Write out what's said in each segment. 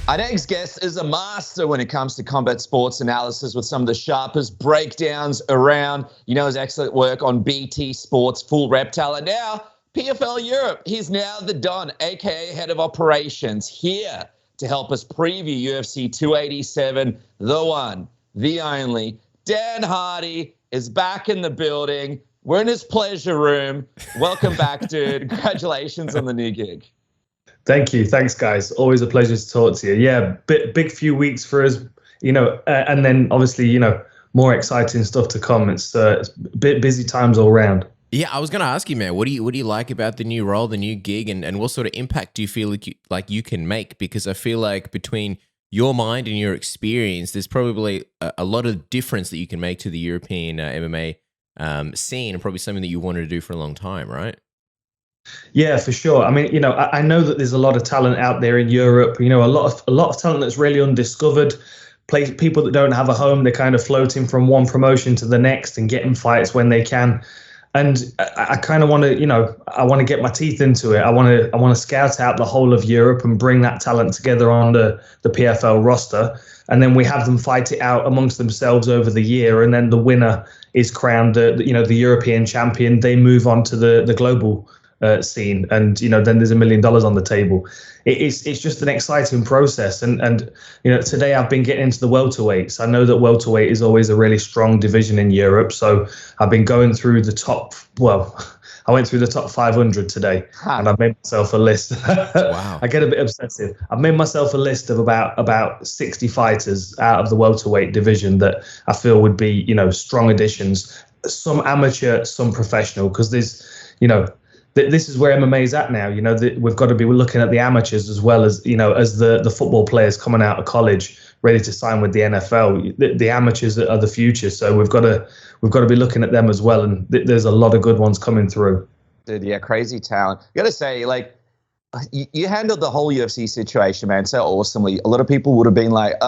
Our next guest is a master when it comes to combat sports analysis with some of the sharpest breakdowns around. You know his excellent work on BT Sports Full Rep Talent. Now, PFL Europe. He's now the Don, a.k.a. Head of Operations, here to help us preview UFC 287. The one, the only, Dan Hardy is back in the building. We're in his pleasure room. Welcome back, dude. Congratulations on the new gig. Thank you. Thanks, guys. Always a pleasure to talk to you. Yeah, big few weeks for us, and then obviously, more exciting stuff to come. It's a bit busy times all around. Yeah, I was going to ask you, man, what do you like about the new role, the new gig, and what sort of impact do you feel like you can make? Because I feel like between your mind and your experience, there's probably a lot of difference that you can make to the European MMA scene, and probably something that you wanted to do for a long time, right? Yeah, for sure. I mean, I know that there's a lot of talent out there in Europe. A lot of talent that's really undiscovered. People that don't have a home, they're kind of floating from one promotion to the next and getting fights when they can. And I kind of want to, I want to get my teeth into it. I want to scout out the whole of Europe and bring that talent together on the PFL roster. And then we have them fight it out amongst themselves over the year. And then the winner is crowned, the European champion. They move on to the global scene, and then there's $1 million on the table. It's just an exciting process, and today I've been getting into the welterweights. I know that welterweight is always a really strong division in Europe, so I've been going through I went through the top 500 today, and I've made myself a list. Wow. I get a bit obsessive. I've made myself a list of about 60 fighters out of the welterweight division that I feel would be strong additions. Some amateur, some professional, because there's this is where MMA is at now. We've got to be looking at the amateurs as well as as the football players coming out of college ready to sign with the NFL. The amateurs are the future, so we've got to be looking at them as well. And there's a lot of good ones coming through. Dude, yeah, crazy talent. I gotta say, you handled the whole UFC situation, man, so awesomely. A lot of people would have been like,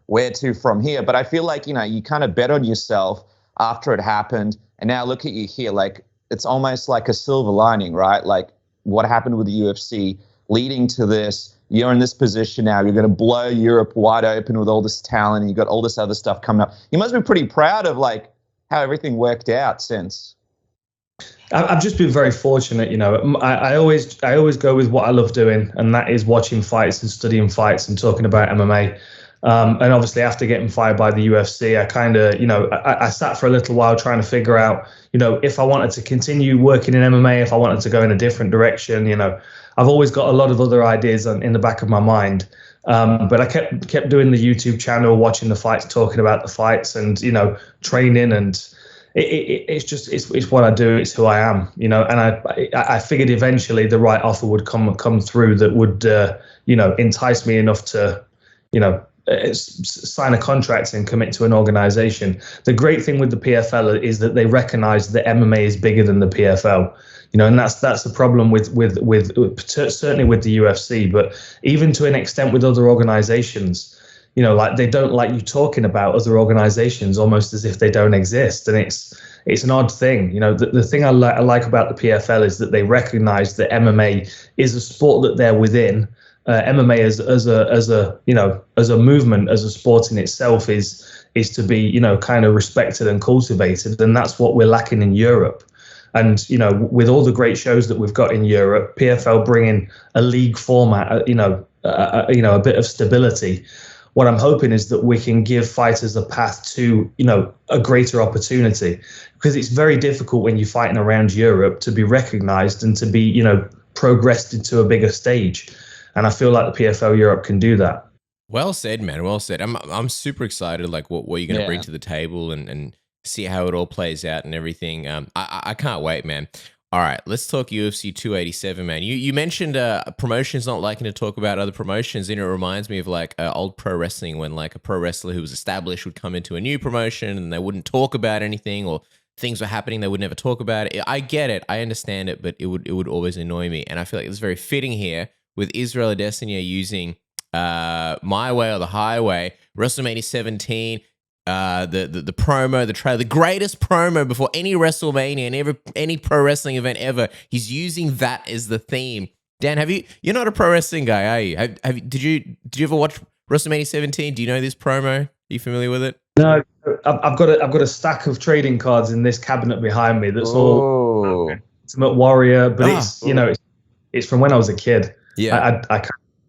where to from here? But I feel like you kind of bet on yourself after it happened, and now look at you here, it's almost like a silver lining, right? Like what happened with the UFC leading to this. You're in this position now. You're going to blow Europe wide open with all this talent. And you got all this other stuff coming up. You must be pretty proud of how everything worked out since. I've just been very fortunate. I always go with what I love doing, and that is watching fights and studying fights and talking about MMA. And obviously after getting fired by the UFC, I kind of, I sat for a little while trying to figure out, if I wanted to continue working in MMA, if I wanted to go in a different direction. I've always got a lot of other ideas in the back of my mind. But I kept doing the YouTube channel, watching the fights, talking about the fights, and, training. And it's what I do. It's who I am, and I figured eventually the right offer would come through that would, entice me enough to, sign a contract and commit to an organization. The great thing with the PFL is that they recognize that MMA is bigger than the PFL, and that's the problem with certainly with the UFC, but even to an extent with other organizations, they don't like you talking about other organizations almost as if they don't exist. And it's an odd thing. The thing I like about the PFL is that they recognize that MMA is a sport that they're within. MMA as a movement, as a sport in itself is to be, kind of respected and cultivated. And that's what we're lacking in Europe. And, with all the great shows that we've got in Europe, PFL bringing a league format, a bit of stability. What I'm hoping is that we can give fighters a path to, a greater opportunity, because it's very difficult when you're fighting around Europe to be recognized and to be, progressed into a bigger stage. And I feel like the PFL Europe can do that. Well said, man. Well said. I'm super excited, what you're going to bring to the table and see how it all plays out and everything. I can't wait, man. All right, let's talk UFC 287, man. You mentioned promotions not liking to talk about other promotions, and it reminds me of old pro wrestling when a pro wrestler who was established would come into a new promotion and they wouldn't talk about anything, or things were happening they would never talk about it. I get it, I understand it, but it would always annoy me, and I feel like it's very fitting here with Israel Adesanya using My Way or the Highway, WrestleMania 17. The promo, the trailer, the greatest promo before any WrestleMania and any pro wrestling event ever. He's using that as the theme Dan, you're not a pro wrestling guy, are you? Did you ever watch WrestleMania 17? Do you know this promo? Are you familiar with it? No, I've got a stack of trading cards in this cabinet behind me. That's all Ultimate Warrior, but it's from when I was a kid. Yeah,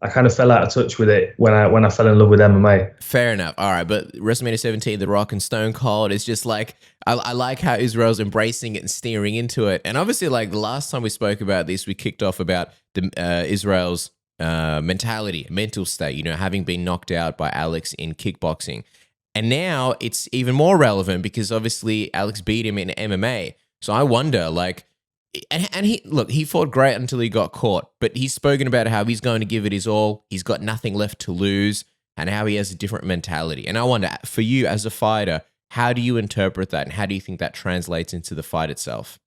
I kind of fell out of touch with it when I fell in love with MMA. Fair enough. All right, but WrestleMania 17, The Rock and Stone Cold, it's just like I like how Israel's embracing it and steering into it. And obviously, like the last time we spoke about this, we kicked off about Israel's mental state. Having been knocked out by Alex in kickboxing, and now it's even more relevant because obviously Alex beat him in MMA. So I wonder, like. And he fought great until he got caught, but he's spoken about how he's going to give it his all. He's got nothing left to lose and how he has a different mentality. And I wonder, for you as a fighter, how do you interpret that and how do you think that translates into the fight itself?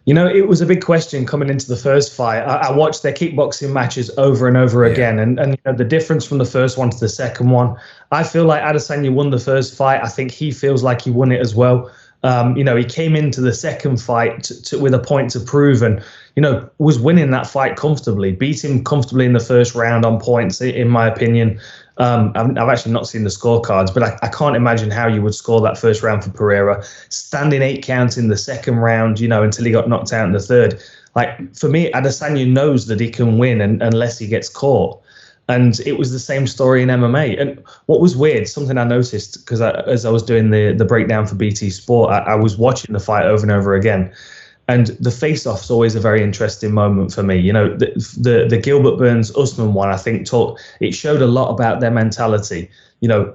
It was a big question coming into the first fight. I watched their kickboxing matches over and over again. And the difference from the first one to the second one, I feel like Adesanya won the first fight. I think he feels like he won it as well. He came into the second fight with a point to prove and, was winning that fight comfortably, beat him comfortably in the first round on points, in my opinion. I've actually not seen the scorecards, but I can't imagine how you would score that first round for Pereira. Standing 8 counts in the second round, until he got knocked out in the third. Like, for me, Adesanya knows that he can win unless he gets caught. And it was the same story in MMA. And what was weird, something I noticed, because as I was doing the breakdown for BT Sport, I was watching the fight over and over again. And the face-off's always a very interesting moment for me. The Gilbert Burns Usman one, I think, it showed a lot about their mentality.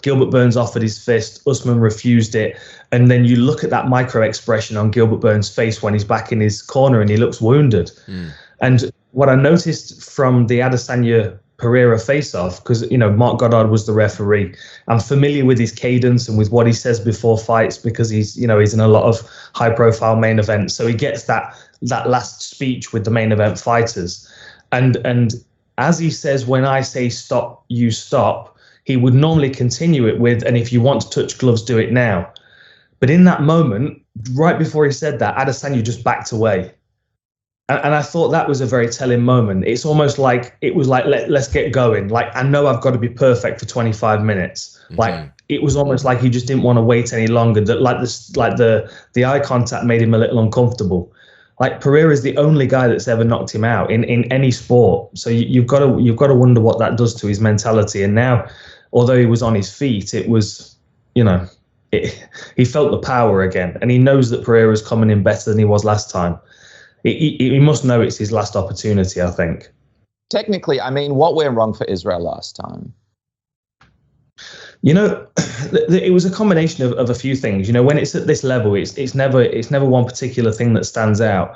Gilbert Burns offered his fist, Usman refused it. And then you look at that micro expression on Gilbert Burns' face when he's back in his corner and he looks wounded. And what I noticed from the Adesanya Pereira face-off, because Mark Goddard was the referee. I'm familiar with his cadence and with what he says before fights because he's in a lot of high-profile main events. So he gets that last speech with the main event fighters, and as he says, when I say stop, you stop. He would normally continue it with, and if you want to touch gloves, do it now. But in that moment, right before he said that, Adesanya just backed away. And I thought that was a very telling moment. It's almost like it was like, let's get going. Like, I know I've got to be perfect for 25 minutes. Mm-hmm. Like, it was almost like he just didn't want to wait any longer. That the eye contact made him a little uncomfortable. Like, Pereira is the only guy that's ever knocked him out in any sport. So you've got to wonder what that does to his mentality. And now, although he was on his feet, it was, he felt the power again, and he knows that Pereira's coming in better than he was last time. He must know it's his last opportunity, I think. Technically, I mean, what went wrong for Israel last time? It was a combination of a few things. When it's at this level, it's never one particular thing that stands out.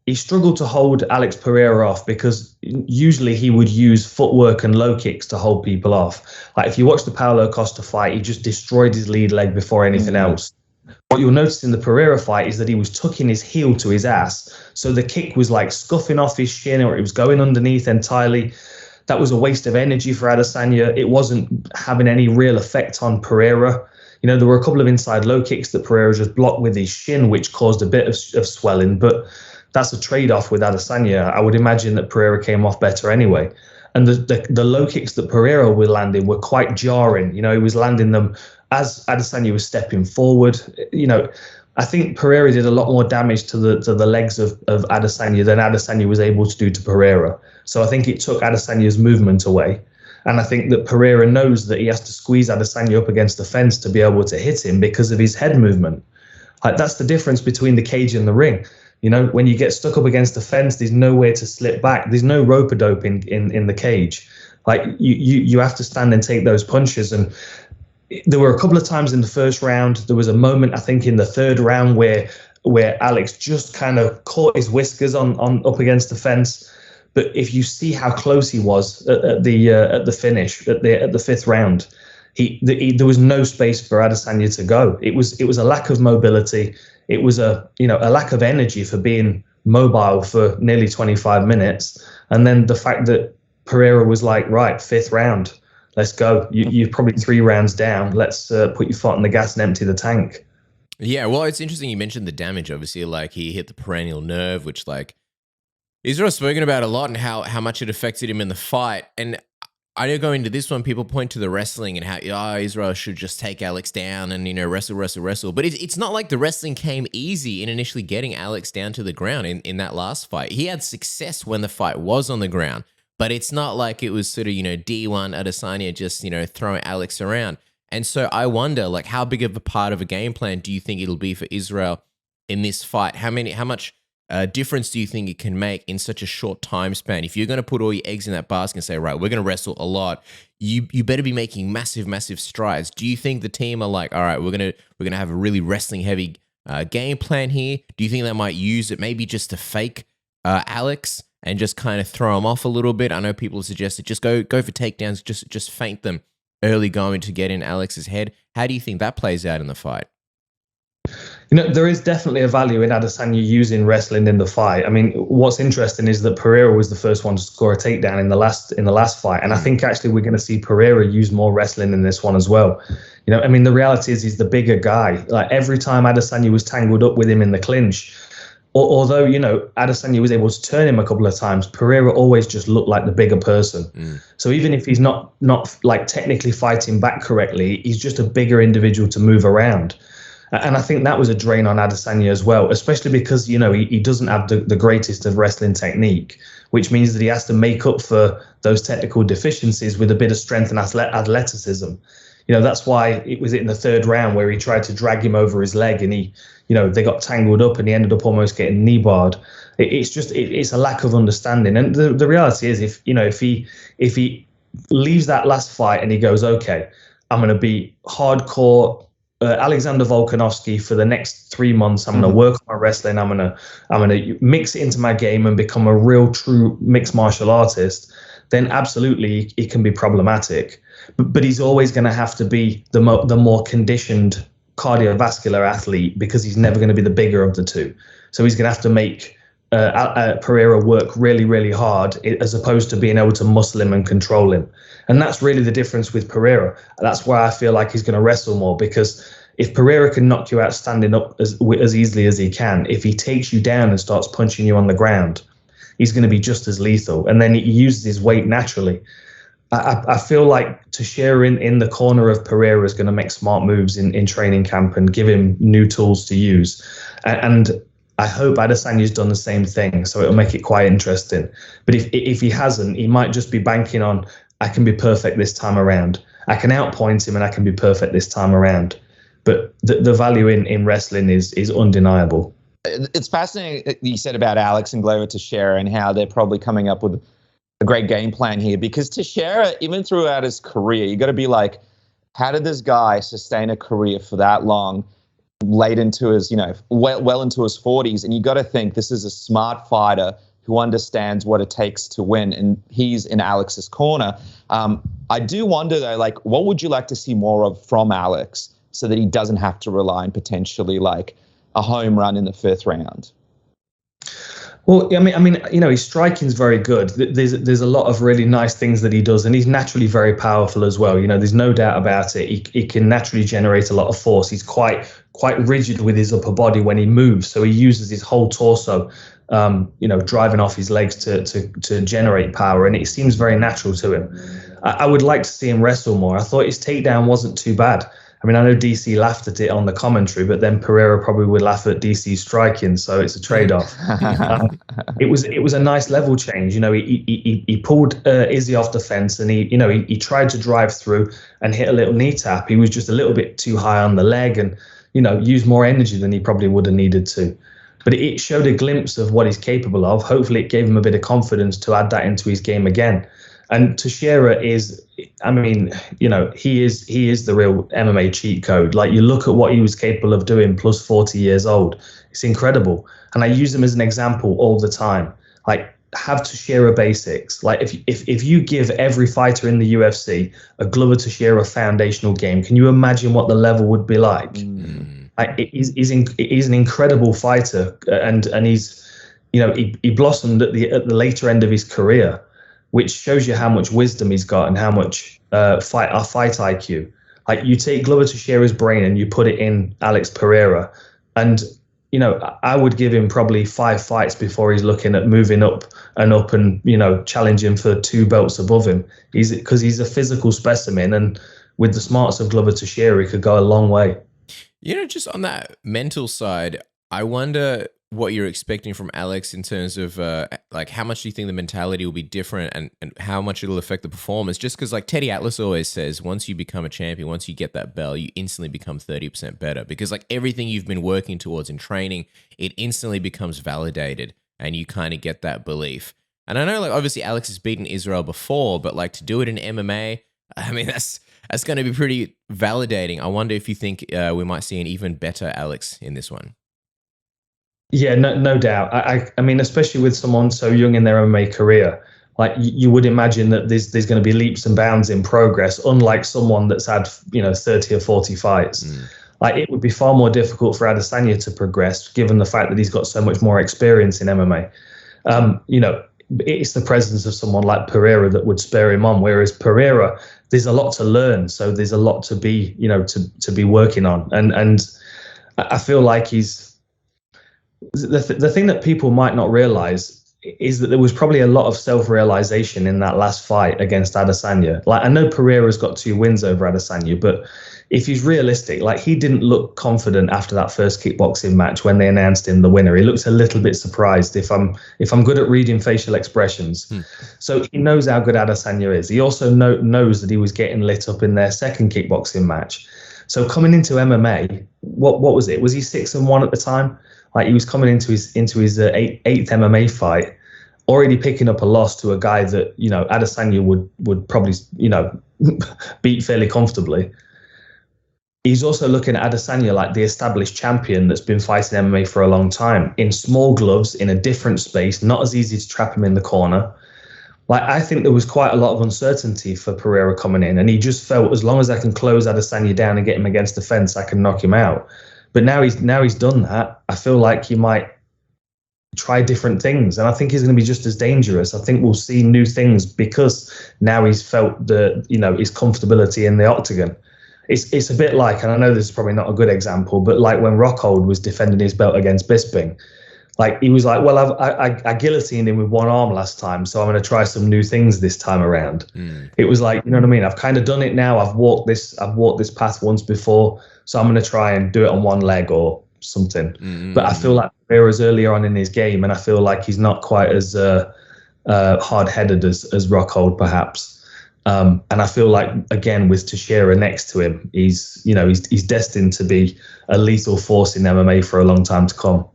He struggled to hold Alex Pereira off because usually he would use footwork and low kicks to hold people off. Like, if you watch the Paulo Costa fight, he just destroyed his lead leg before anything else. What you'll notice in the Pereira fight is that he was tucking his heel to his ass. So the kick was like scuffing off his shin, or it was going underneath entirely. That was a waste of energy for Adesanya. It wasn't having any real effect on Pereira. There were a couple of inside low kicks that Pereira just blocked with his shin, which caused a bit of swelling. But that's a trade-off with Adesanya. I would imagine that Pereira came off better anyway. And the low kicks that Pereira was landing were quite jarring. He was landing them as Adesanya was stepping forward. I think Pereira did a lot more damage to the legs of Adesanya than Adesanya was able to do to Pereira. So I think it took Adesanya's movement away. And I think that Pereira knows that he has to squeeze Adesanya up against the fence to be able to hit him because of his head movement. Like, that's the difference between the cage and the ring. When you get stuck up against the fence, there's nowhere to slip back. There's no rope-a-dope in the cage. Like, you have to stand and take those punches. And there were a couple of times in the first round. There was a moment, I think, in the third round where Alex just kind of caught his whiskers on up against the fence. But if you see how close he was at the finish, at the fifth round, there was no space for Adesanya to go. It was a lack of mobility. It was a lack of energy for being mobile for nearly 25 minutes. And then the fact that Pereira was like, right, fifth round, let's go. You're probably 3 rounds down. Let's put your foot on the gas and empty the tank. Yeah, well, it's interesting you mentioned the damage. Obviously, like, he hit the perennial nerve, which, like, Israel's spoken about a lot and how much it affected him in the fight. And I know going into this one, people point to the wrestling and how Israel should just take Alex down and, wrestle. But it's not like the wrestling came easy in initially getting Alex down to the ground in that last fight. He had success when the fight was on the ground, but it's not like it was sort of, D1 Adesanya just, throwing Alex around. And so I wonder, like, how big of a part of a game plan do you think it'll be for Israel in this fight? How much difference do you think it can make in such a short time span? If you're going to put all your eggs in that basket and say, right, we're going to wrestle a lot, you better be making massive strides. Do you think the team are like, all right, we're gonna have a really wrestling heavy game plan here? Do you think they might use it maybe just to fake Alex and just kind of throw him off a little bit? I know people have suggested just go for takedowns, just feint them early going to get in Alex's head. How do you think that plays out in the fight? There is definitely a value in Adesanya using wrestling in the fight. I mean, what's interesting is that Pereira was the first one to score a takedown in the last fight, and I think actually we're going to see Pereira use more wrestling in this one as well. I mean, the reality is he's the bigger guy. Like every time Adesanya was tangled up with him in the clinch, although Adesanya was able to turn him a couple of times, Pereira always just looked like the bigger person. So even if he's not like technically fighting back correctly, he's just a bigger individual to move around. And I think that was a drain on Adesanya as well, especially because, he doesn't have the greatest of wrestling technique, which means that he has to make up for those technical deficiencies with a bit of strength and athleticism. That's why it was in the third round where he tried to drag him over his leg and they got tangled up and he ended up almost getting knee barred. It's a lack of understanding. And the reality is if he leaves that last fight and he goes, okay, I'm going to be hardcore Alexander Volkanovski for the next 3 months. I'm going to work on my wrestling. I'm going to mix it into my game and become a real, true mixed martial artist. Then absolutely, it can be problematic. But he's always going to have to be the more conditioned cardiovascular athlete because he's never going to be the bigger of the two. So he's going to have to make Pereira work really, really hard as opposed to being able to muscle him and control him. And that's really the difference with Pereira. That's why I feel like he's going to wrestle more, because if Pereira can knock you out standing up as easily as he can, if he takes you down and starts punching you on the ground, he's going to be just as lethal. And then he uses his weight naturally. I feel like Teixeira in the corner of Pereira is going to make smart moves in training camp and give him new tools to use. And I hope Adesanya's done the same thing, so it'll make it quite interesting. But if he hasn't, he might just be banking on, I can be perfect this time around. I can outpoint him and I can be perfect this time around. But the value in wrestling is undeniable. It's fascinating that you said about Alex and Glover Teixeira and how they're probably coming up with a great game plan here, because Teixeira, even throughout his career, you got to be like, how did this guy sustain a career for that long, late into his, well into his 40s? And you got to think this is a smart fighter who understands what it takes to win, and he's in Alex's corner. I do wonder though, like, what would you like to see more of from Alex so that he doesn't have to rely on potentially like a home run in the 5th round? Well, I mean, his striking's very good. There's a lot of really nice things that he does, and he's naturally very powerful as well. There's no doubt about it. He can naturally generate a lot of force. He's quite rigid with his upper body when he moves, so he uses his whole torso, driving off his legs to generate power, and it seems very natural to him. I would like to see him wrestle more. I thought his takedown wasn't too bad. I mean, I know DC laughed at it on the commentary, but then Pereira probably would laugh at DC's striking, so it's a trade-off. It was a nice level change. He pulled Izzy off the fence, and he tried to drive through and hit a little knee tap. He was just a little bit too high on the leg, and used more energy than he probably would have needed to. But it showed a glimpse of what he's capable of. Hopefully, it gave him a bit of confidence to add that into his game again. And Teixeira is, he is the real MMA cheat code. Like, you look at what he was capable of doing plus 40 years old. It's incredible. And I use him as an example all the time. Like, have Teixeira basics. Like, if you give every fighter in the UFC a Glover Teixeira foundational game, can you imagine what the level would be like? He's an incredible fighter, and he's, he blossomed at the later end of his career, which shows you how much wisdom he's got and how much fight IQ. Like, you take Glover Teixeira's brain and you put it in Alex Pereira, and I would give him probably 5 fights before he's looking at moving up and up and, challenge him for 2 belts above him. Because he's a physical specimen, and with the smarts of Glover Teixeira, he could go a long way. Just on that mental side, I wonder what you're expecting from Alex in terms of how much do you think the mentality will be different, and how much it'll affect the performance? Just because Teddy Atlas always says, once you become a champion, once you get that belt, you instantly become 30% better, because everything you've been working towards in training, it instantly becomes validated and you kind of get that belief. And I know obviously Alex has beaten Israel before, but to do it in MMA, I mean, that's going to be pretty validating. I wonder if you think we might see an even better Alex in this one. Yeah, no doubt. I mean, especially with someone so young in their MMA career, you would imagine that there's going to be leaps and bounds in progress, unlike someone that's had 30 or 40 fights. It would be far more difficult for Adesanya to progress, given the fact that he's got so much more experience in MMA. It's the presence of someone like Pereira that would spur him on, whereas Pereira, there's a lot to learn, so there's a lot to be to be working on, and I feel like he's. The thing that people might not realize is that there was probably a lot of self-realization in that last fight against Adesanya. I know Pereira's got 2 wins over Adesanya, but if he's realistic, he didn't look confident after that first kickboxing match when they announced him the winner. He looked a little bit surprised, if I'm good at reading facial expressions. So he knows how good Adesanya is. He also knows that he was getting lit up in their second kickboxing match. So coming into MMA, what was it? Was he 6-1 at the time? He was coming into his eighth MMA fight, already picking up a loss to a guy that Adesanya would probably beat fairly comfortably. He's also looking at Adesanya like the established champion that's been fighting MMA for a long time, in small gloves, in a different space, not as easy to trap him in the corner. I think there was quite a lot of uncertainty for Pereira coming in, and he just felt, as long as I can close Adesanya down and get him against the fence, I can knock him out. But now he's done that, I feel like he might try different things, and I think he's going to be just as dangerous. I think we'll see new things because now he's felt his comfortability in the octagon. It's a bit like, and I know this is probably not a good example, but when Rockhold was defending his belt against Bisping, he was like, well, I guillotined him with one arm last time, so I'm going to try some new things this time around. It was like, you know what I mean? I've kind of done it now. I've walked this path once before, so I'm going to try and do it on one leg or something. But I feel like Pereira's earlier on in his game, and I feel like he's not quite as hard-headed as Rockhold, perhaps. And I feel like, again, with Teixeira next to him, he's destined to be a lethal force in MMA for a long time to come.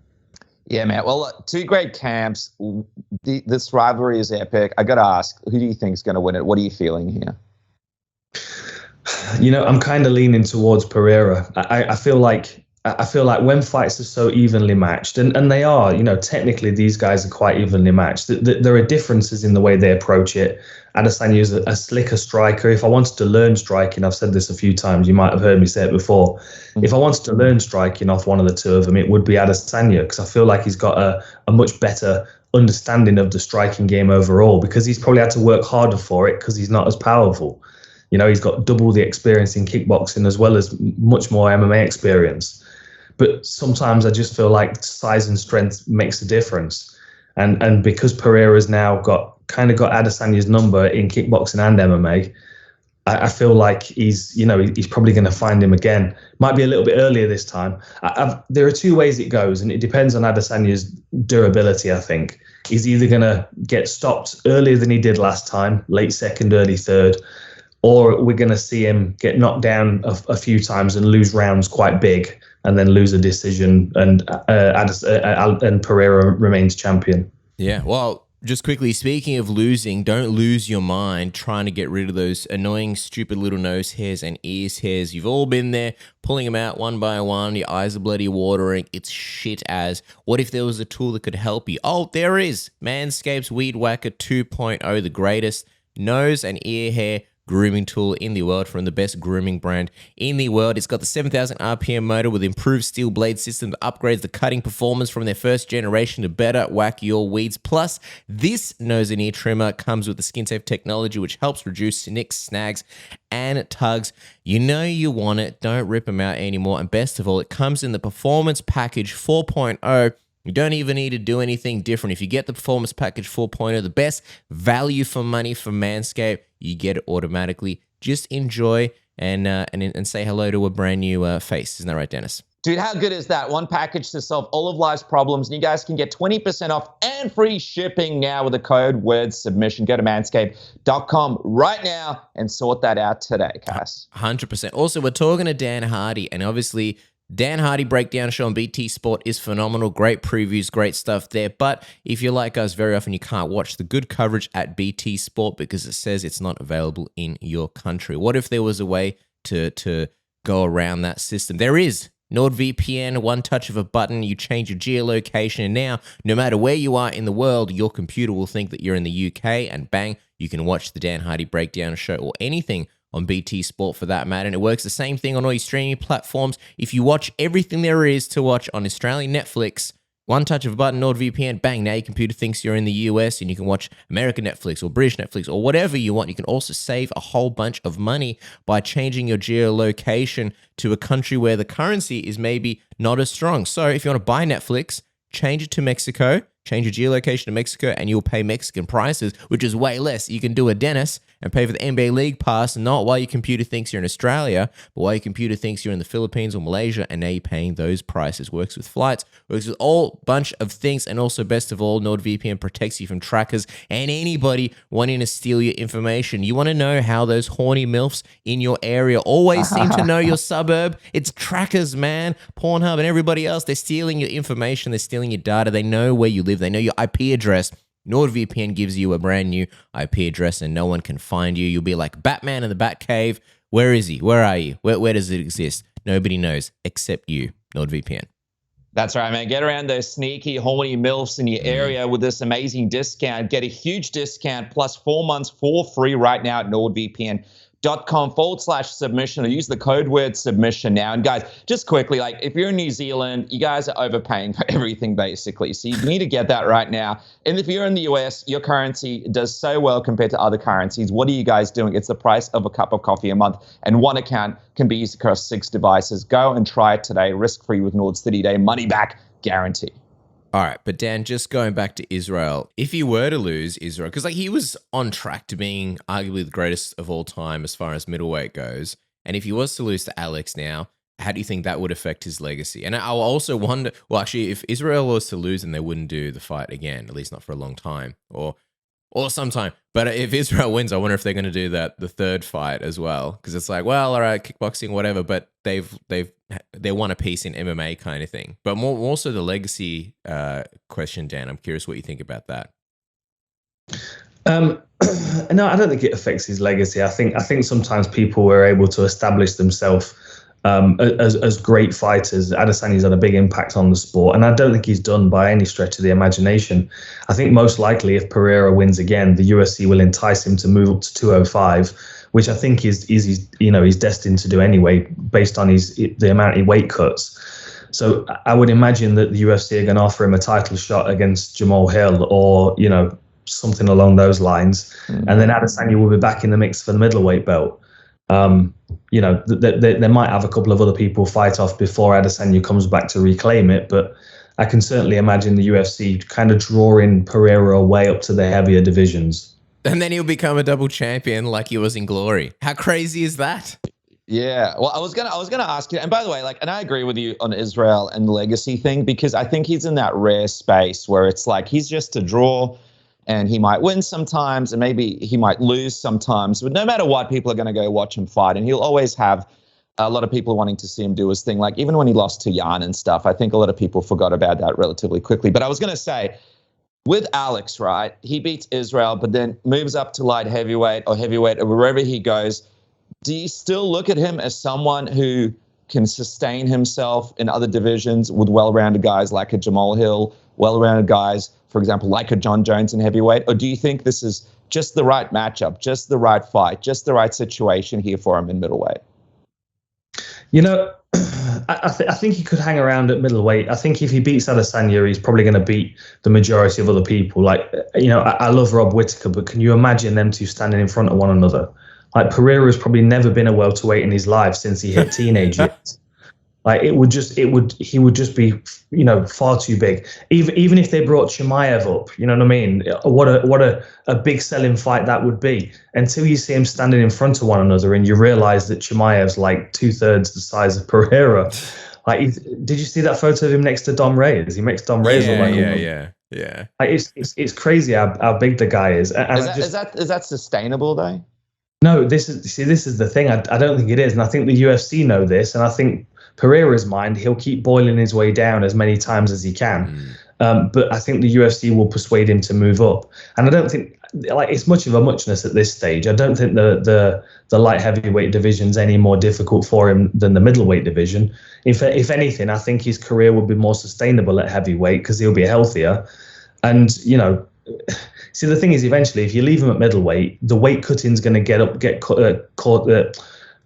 Yeah, man. Well, look, 2 great camps. This rivalry is epic. I got to ask, who do you think is going to win it? What are you feeling here? I'm kind of leaning towards Pereira. I feel like when fights are so evenly matched, and they are, technically these guys are quite evenly matched. There are differences in the way they approach it. Adesanya is a slicker striker. If I wanted to learn striking, I've said this a few times, you might have heard me say it before. If I wanted to learn striking off one of the 2 of them, it would be Adesanya, because I feel like he's got a much better understanding of the striking game overall, because he's probably had to work harder for it because he's not as powerful. He's got double the experience in kickboxing as well as much more MMA experience. But sometimes I just feel like size and strength makes a difference. And because Pereira's now got Adesanya's number in kickboxing and MMA, I feel like he's probably going to find him again. Might be a little bit earlier this time. There are 2 ways it goes, and it depends on Adesanya's durability, I think. He's either going to get stopped earlier than he did last time, late second, early third, or we're going to see him get knocked down a few times and lose rounds quite big, and then lose a decision, and Pereira remains champion. Yeah, well, just quickly, speaking of losing, don't lose your mind trying to get rid of those annoying, stupid little nose hairs and ears hairs. You've all been there, pulling them out one by one. Your eyes are bloody watering. It's shit as. What if there was a tool that could help you? Oh, there is. Manscaped's Weed Whacker 2.0, the greatest nose and ear hair grooming tool in the world from the best grooming brand in the world. It's got the 7,000 RPM motor with improved steel blade system that upgrades the cutting performance from their first generation to better whack your weeds. Plus, this nose and ear trimmer comes with the skin-safe technology, which helps reduce nicks, snags, and tugs. You know you want it. Don't rip them out anymore. And best of all, it comes in the Performance Package 4.0, You don't even need to do anything different. If you get the Performance Package 4.0, the best value for money from Manscaped, you get it automatically. Just enjoy and say hello to a brand new face. Isn't that right, Dennis? Dude, how good is that? One package to solve all of life's problems. And you guys can get 20% off and free shipping now with the code WordSubmission. Go to manscaped.com right now and sort that out today, Cass. 100%. Also, we're talking to Dan Hardy, and obviously Dan Hardy breakdown show on BT Sport is phenomenal. Great previews, great stuff there. But if you're like us, very often you can't watch the good coverage at BT Sport because it says it's not available in your country. What if there was a way to go around that system? There is. NordVPN, one touch of a button, you change your geolocation, and now, no matter where you are in the world, your computer will think that you're in the UK, and bang, you can watch the Dan Hardy breakdown show or anything on BT Sport for that matter. And it works the same thing on all your streaming platforms. If you watch everything there is to watch on Australian Netflix, one touch of a button, NordVPN, bang, now your computer thinks you're in the US and you can watch American Netflix or British Netflix or whatever you want. You can also save a whole bunch of money by changing your geolocation to a country where the currency is maybe not as strong. So if you want to buy Netflix, change it to Mexico, change your geolocation to Mexico, and you'll pay Mexican prices, which is way less. You can do a Dennis and pay for the NBA League Pass, not while your computer thinks you're in Australia, but while your computer thinks you're in the Philippines or Malaysia, and now you're paying those prices. Works with flights, works with all bunch of things, and also, best of all, NordVPN protects you from trackers and anybody wanting to steal your information. You want to know how those horny MILFs in your area always seem to know your suburb? It's trackers, man. Pornhub and everybody else, they're stealing your information, they're stealing your data, they know where you live, they know your IP address. NordVPN gives you a brand new IP address and no one can find you. You'll be like Batman in the Batcave. Where is he? Where are you? Where does it exist? Nobody knows except you, NordVPN. That's right, man. Get around those sneaky, horny MILFs in your area with this amazing discount. Get a huge discount plus 4 months for free right now at NordVPN.com/submission or use the code word submission now. And guys, just quickly, like if you're in New Zealand, you guys are overpaying for everything basically. So you need to get that right now. And if you're in the US, your currency does so well compared to other currencies. What are you guys doing? It's the price of a cup of coffee a month, and one account can be used across 6 devices. Go and try it today, risk-free with Nord's 30-day money-back guarantee. All right, but Dan, just going back to Israel, if you were to lose Israel, because like he was on track to being arguably the greatest of all time as far as middleweight goes, and if he was to lose to Alex now, how do you think that would affect his legacy? And I'll also wonder, well, actually, if Israel was to lose, then they wouldn't do the fight again, at least not for a long time, or sometime. But if Israel wins, I wonder if they're going to do the third fight as well, because it's like, well, all right, kickboxing, whatever, but they won a piece in MMA kind of thing. But more so the legacy question, Dan. I'm curious what you think about that. No, I don't think it affects his legacy. I think sometimes people were able to establish themselves as great fighters. Adesanya's had a big impact on the sport, and I don't think he's done by any stretch of the imagination. I think most likely if Pereira wins again, the UFC will entice him to move up to 205, which I think is he's destined to do anyway, based on the amount he weight cuts. So I would imagine that the UFC are going to offer him a title shot against Jamal Hill, or something along those lines, and then Adesanya will be back in the mix for the middleweight belt. They might have a couple of other people fight off before Adesanya comes back to reclaim it, but I can certainly imagine the UFC kind of drawing Pereira way up to the heavier divisions. And then he'll become a double champion like he was in Glory. How crazy is that? Yeah, well, I was gonna ask you, and by the way, and I agree with you on Israel and the legacy thing, because I think he's in that rare space where it's like he's just a draw. And he might win sometimes, and maybe he might lose sometimes. But no matter what, people are going to go watch him fight. And he'll always have a lot of people wanting to see him do his thing. Like even when he lost to Jan and stuff, I think a lot of people forgot about that relatively quickly. But I was going to say, with Alex, right, he beats Israel, but then moves up to light heavyweight or heavyweight or wherever he goes. Do you still look at him as someone who can sustain himself in other divisions with well-rounded guys like a Jamal Hill, well-rounded guys, for example, like a John Jones in heavyweight? Or do you think this is just the right matchup, just the right fight, just the right situation here for him in middleweight? I think he could hang around at middleweight. I think if he beats Adesanya, he's probably going to beat the majority of other people. I love Rob Whittaker, but can you imagine them two standing in front of one another? Like Pereira has probably never been a welterweight in his life since he hit teenage years. Like he would just be, you know, far too big. Even if they brought Chimaev up, you know what I mean? What a big selling fight that would be. Until you see him standing in front of one another and you realize that Chimaev's like 2/3 the size of Pereira. Like, did you see that photo of him next to Dom Reyes? He makes Dom Reyes look like yeah. Like it's crazy how big the guy is. And is that sustainable though? No, this is the thing. I don't think it is, and I think the UFC know this, and I think Pereira's mind, he'll keep boiling his way down as many times as he can. But I think the UFC will persuade him to move up. And I don't think, like, it's much of a muchness at this stage. I don't think the light heavyweight division's any more difficult for him than the middleweight division. If anything, I think his career will be more sustainable at heavyweight because he'll be healthier. And, you know, see, the thing is, eventually, if you leave him at middleweight, the weight cutting's going to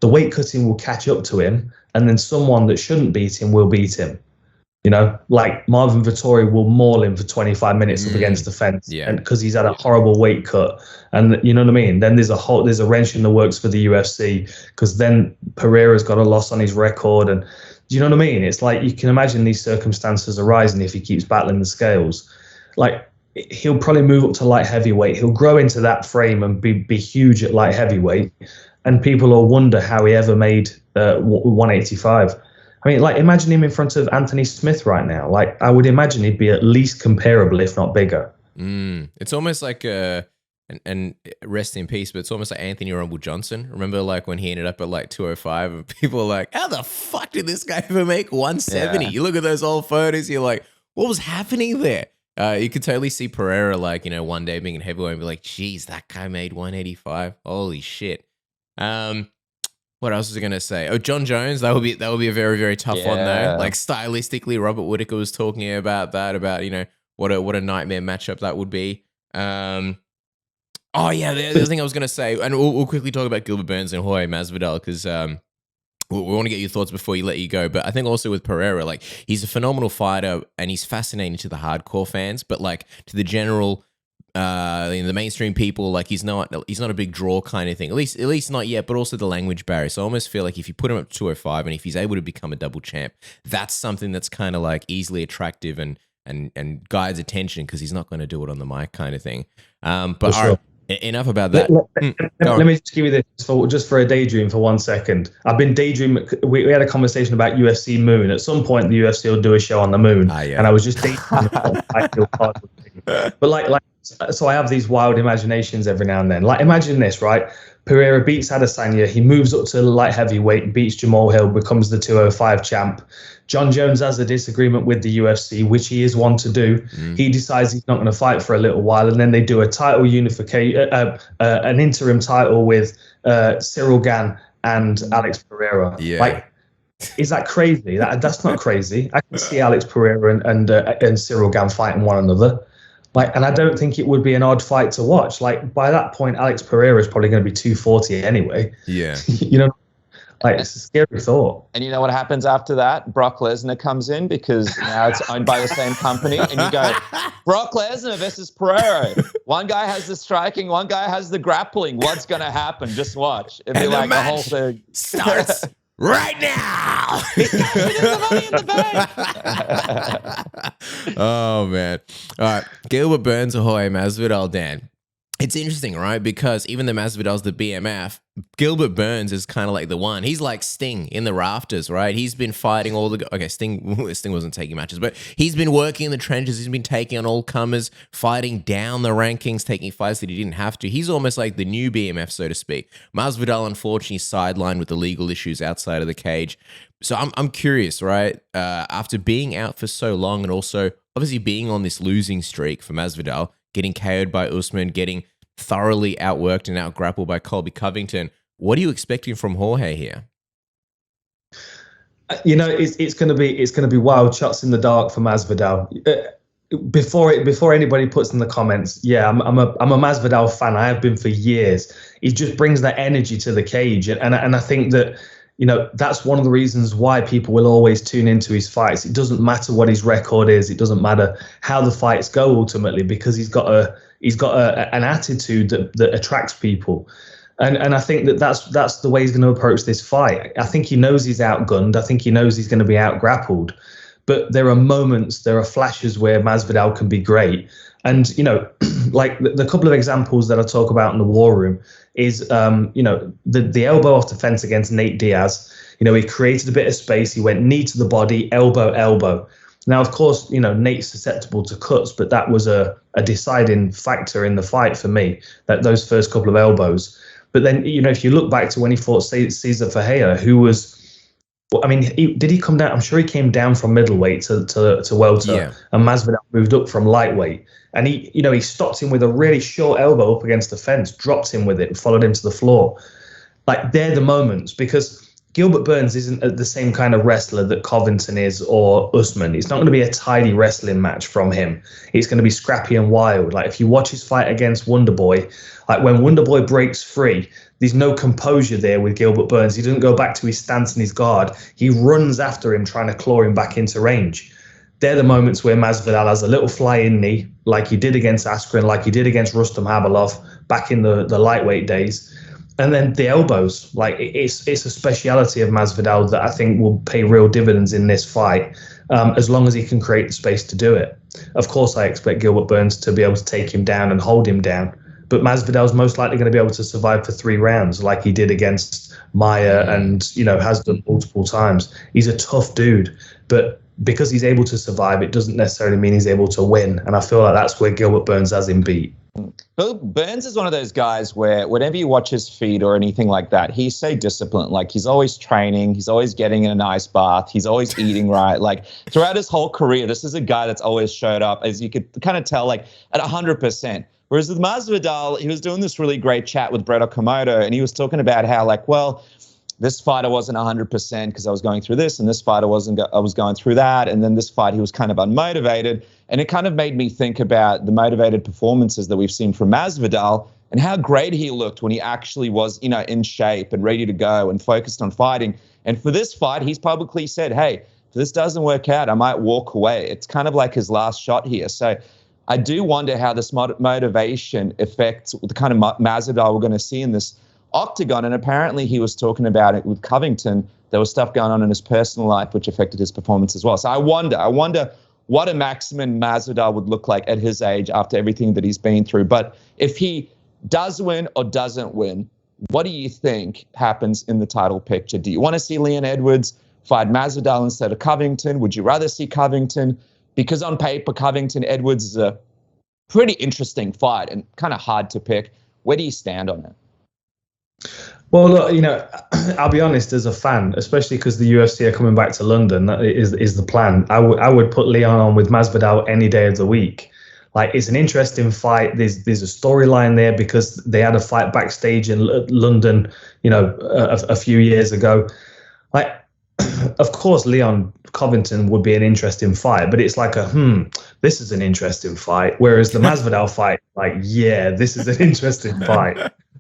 the weight cutting will catch up to him, and then someone that shouldn't beat him will beat him. You know, like Marvin Vettori will maul him for 25 minutes up against the fence, and because he's had a horrible weight cut, and you know what I mean. Then there's a wrench in the works for the UFC because then Pereira's got a loss on his record, and do you know what I mean? It's like you can imagine these circumstances arising if he keeps battling the scales. Like, he'll probably move up to light heavyweight. He'll grow into that frame and be huge at light heavyweight, and people will wonder how he ever made 185. I mean, like, imagine him in front of Anthony Smith right now. Like, I would imagine he'd be at least comparable, if not bigger. It's almost like and rest in peace, but it's almost like Anthony Rumble Johnson. Remember, like, when he ended up at like 205, and people were like, "How the fuck did this guy ever make 170?" You look at those old photos, you're like, "What was happening there?" You could totally see Pereira, like, you know, one day being in heavyweight and be like, "Geez, that guy made 185. Holy shit." What else was I gonna say? Oh, John Jones. That would be a very, very tough one though. Like, stylistically, Robert Whittaker was talking about that, about, you know, what a nightmare matchup that would be. The other thing I was gonna say, and we'll quickly talk about Gilbert Burns and Jorge Masvidal because we want to get your thoughts before you let you go. But I think also with Pereira, like, he's a phenomenal fighter and he's fascinating to the hardcore fans, but like to the general. The mainstream people, like, he's not a big draw kind of thing, at least not yet, but also the language barrier. So I almost feel like if you put him up to 205 and if he's able to become a double champ, that's something that's kind of like easily attractive and guides attention because he's not going to do it on the mic kind of thing. But all right, enough about that. Let me just give you this just for a daydream for 1 second. I've been daydreaming. We had a conversation about UFC Moon. At some point, the UFC will do a show on the moon, and I was just daydreaming. But so I have these wild imaginations every now and then. Like, imagine this, right? Pereira beats Adesanya. He moves up to light heavyweight, beats Jamal Hill, becomes the 205 champ. John Jones has a disagreement with the UFC, which he is one to do. He decides he's not going to fight for a little while, and then they do a title unification, an interim title with Cyril Gane and Alex Pereira. Like, is that crazy? That's not crazy. I can see Alex Pereira and Cyril Gane fighting one another. Like, and I don't think it would be an odd fight to watch. Like, by that point, Alex Pereira is probably going to be 240 anyway. Yeah. You know, like, it's a scary thought. And you know what happens after that? Brock Lesnar comes in because now it's owned by the same company. And you go, Brock Lesnar versus Pereira. One guy has the striking, one guy has the grappling. What's going to happen? Just watch. It'd be like the whole thing starts right now. Oh, man. All right. Gilbert Burns or Jorge Masvidal, Dan. It's interesting, right? Because even though Masvidal's the BMF, Gilbert Burns is kind of like the one. He's like Sting in the rafters, right? He's been fighting all the... Okay, Sting wasn't taking matches, but he's been working in the trenches. He's been taking on all comers, fighting down the rankings, taking fights that he didn't have to. He's almost like the new BMF, so to speak. Masvidal, unfortunately, sidelined with the legal issues outside of the cage. So I'm curious, right? After being out for so long and also obviously being on this losing streak for Masvidal, getting KO'd by Usman, getting thoroughly outworked and outgrappled by Colby Covington, what are you expecting from Jorge here? You know, it's going to be wild shots in the dark for Masvidal. Before anybody puts in the comments, I'm a Masvidal fan. I have been for years. He just brings that energy to the cage, and I think that, you know, that's one of the reasons why people will always tune into his fights. It doesn't matter what his record is. It doesn't matter how the fights go ultimately, because he's got an attitude that attracts people. And I think that's the way he's going to approach this fight. I think he knows he's outgunned. I think he knows he's going to be outgrappled. But there are moments, there are flashes where Masvidal can be great. And, you know, like the couple of examples that I talk about in the War Room is, you know, the elbow off the fence against Nate Diaz. You know, he created a bit of space. He went knee to the body, elbow, elbow. Now, of course, you know, Nate's susceptible to cuts, but that was a deciding factor in the fight for me, that those first couple of elbows. But then, you know, if you look back to when he fought Cesar Ferreira, who was, well, I mean, did he come down? I'm sure he came down from middleweight to welter, yeah. And Masvidal moved up from lightweight. And he, you know, he stopped him with a really short elbow up against the fence, dropped him with it, and followed him to the floor. Like, they're the moments, because Gilbert Burns isn't the same kind of wrestler that Covington is or Usman. It's not going to be a tidy wrestling match from him. It's going to be scrappy and wild. Like, if you watch his fight against Wonderboy, like when Wonderboy breaks free, there's no composure there with Gilbert Burns. He doesn't go back to his stance and his guard. He runs after him, trying to claw him back into range. They're the moments where Masvidal has a little fly-in knee, like he did against Askren, like he did against Rustam Habilov back in the lightweight days. And then the elbows, like it's a speciality of Masvidal that I think will pay real dividends in this fight, as long as he can create the space to do it. Of course, I expect Gilbert Burns to be able to take him down and hold him down, but Masvidal's most likely going to be able to survive for 3 rounds, like he did against Maia and, you know, has done multiple times. He's a tough dude, but because he's able to survive, it doesn't necessarily mean he's able to win. And I feel like that's where Gilbert Burns has him beat. But Burns is one of those guys where whenever you watch his feed or anything like that, he's so disciplined. Like, he's always training. He's always getting in a nice bath. He's always eating right. Like, throughout his whole career, this is a guy that's always showed up, as you could kind of tell, like at 100%. Whereas with Masvidal, he was doing this really great chat with Brett Okamoto, and he was talking about how, like, well, this fight I wasn't 100% because I was going through this, and this fight I was going through that, and then this fight he was kind of unmotivated. And it kind of made me think about the motivated performances that we've seen from Masvidal and how great he looked when he actually was, you know, in shape and ready to go and focused on fighting. And for this fight, he's publicly said, hey, if this doesn't work out, I might walk away. It's kind of like his last shot here. So I do wonder how this motivation affects the kind of Masvidal we're going to see in this octagon. And apparently he was talking about it with Covington. There was stuff going on in his personal life which affected his performance as well. So I wonder what a Maximin Masvidal would look like at his age after everything that he's been through. But if he does win or doesn't win, what do you think happens in the title picture? Do you want to see Leon Edwards fight Masvidal instead of Covington? Would you rather see Covington? Because on paper, Covington-Edwards is a pretty interesting fight and kind of hard to pick. Where do you stand on it? Well, look, you know, I'll be honest, as a fan, especially because the UFC are coming back to London, that is the plan. I would put Leon on with Masvidal any day of the week. Like, it's an interesting fight. There's a storyline there because they had a fight backstage in London, you know, a few years ago. Like, of course, Leon Covington would be an interesting fight, but it's like this is an interesting fight. Whereas the Masvidal fight, like, yeah, this is an interesting fight.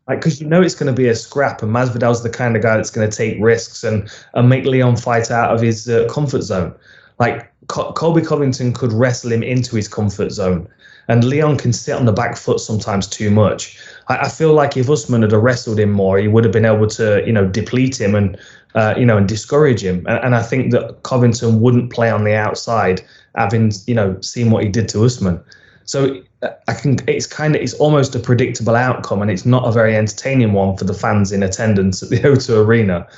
Like, because you know it's going to be a scrap, and Masvidal's the kind of guy that's going to take risks and make Leon fight out of his comfort zone. Like, Colby Covington could wrestle him into his comfort zone, and Leon can sit on the back foot sometimes too much. I feel like if Usman had wrestled him more, he would have been able to, you know, deplete him and, you know, and discourage him. And I think that Covington wouldn't play on the outside, having, you know, seen what he did to Usman. So it's almost a predictable outcome, and it's not a very entertaining one for the fans in attendance at the O2 Arena.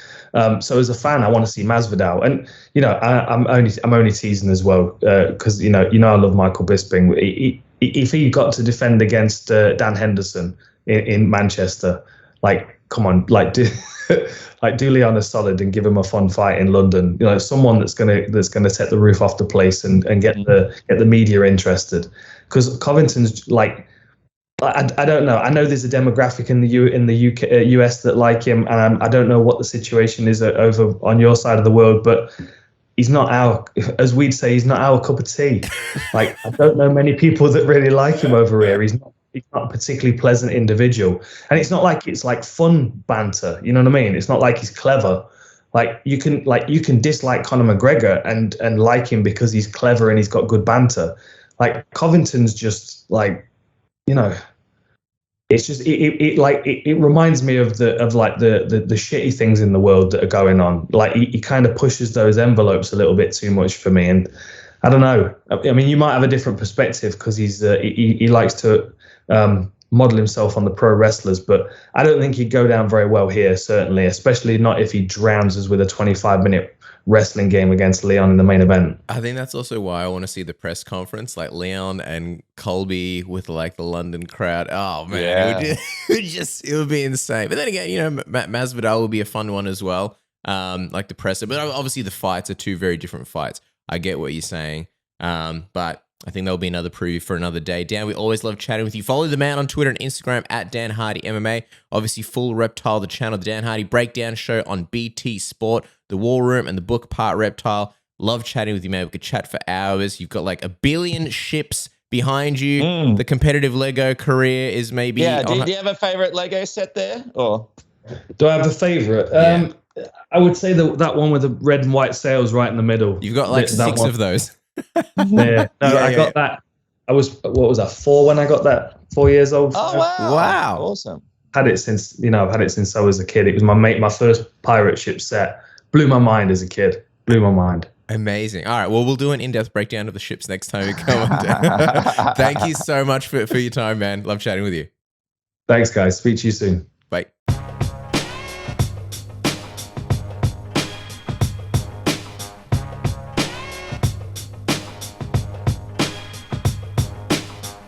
So as a fan, I want to see Masvidal, and you know, I'm only teasing as well because you know I love Michael Bisping. If he got to defend against Dan Henderson in Manchester, like, come on, like do Leon a solid and give him a fun fight in London. You know, someone that's gonna set the roof off the place and get the media interested. Because Covington's like, I don't know. I know there's a demographic in the UK, US that like him, and I don't know what the situation is over on your side of the world, but he's not our, as we'd say, he's not our cup of tea. Like, I don't know many people that really like him over here. He's not a particularly pleasant individual, and it's not like it's like fun banter. You know what I mean? It's not like he's clever. Like, you can dislike Conor McGregor and like him because he's clever and he's got good banter. Like, Covington's just like, you know, it's just it reminds me of the shitty things in the world that are going on. Like he kind of pushes those envelopes a little bit too much for me, and I don't know. I mean, you might have a different perspective because he likes to model himself on the pro wrestlers, but I don't think he'd go down very well here. Certainly, especially not if he drowns us with a 25-minute wrestling game against Leon in the main event. I think that's also why I want to see the press conference, like Leon and Colby with like the London crowd. Oh man, it would be insane. But then again, you know, Masvidal will be a fun one as well. Like the presser, but obviously the fights are two very different fights. I get what you're saying, but I think there'll be another preview for another day. Dan, we always love chatting with you. Follow the man on Twitter and Instagram at Dan Hardy MMA. Obviously, Full Reptile, the channel, the Dan Hardy Breakdown Show on BT Sport, The War Room, and the book Part Reptile. Love chatting with you, man. We could chat for hours. You've got like 1 billion ships behind you. The competitive Lego career is maybe... Yeah, do you have a favorite Lego set there? Or do I have a favorite? I would say that one with the red and white sails right in the middle. You've got like 6 of those. I got that. I was, what was that, 4 when I got that? 4 years old. Oh wow, awesome. Had it since I was a kid. It was my first pirate ship set. Blew my mind as a kid. Blew my mind. Amazing. All right, well, we'll do an in-depth breakdown of the ships next time we come on. Thank you so much for your time, man. Love chatting with you. Thanks, guys. Speak to you soon.